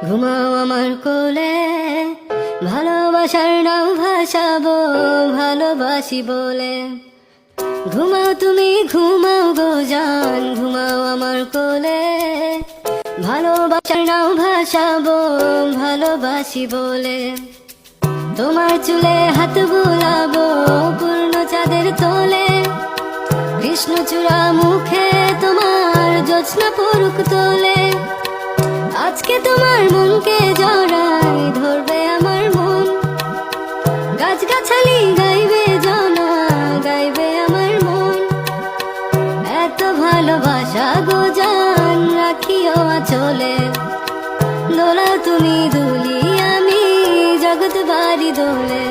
ঘুমাও আমার কোলে, ভালোবাসার নাও ভাসাবো ভালোবাসি বলে। ঘুমাও তুমি ঘুমাও গো জান, ঘুমাও আমার কোলে, ভালোবাসার নাও ভাসাবো ভালোবাসি বলে। তোমার চুলে হাত বুলাবো পূর্ণ চাঁদের তোলে, কৃষ্ণচূড়া মুখে তোমার জ্যোৎস্না পড়ুক তোলে। আজকে তোমার মনকে জড়াই ধরবে আমার মন, গাছগাছালি গাইবে জনা গাইবে আমার মন। এত ভালোবাসা গো জান রাখিও আঁচলে, দোলা তুমি দুলি আমি জগৎ বাড়ি দোলে।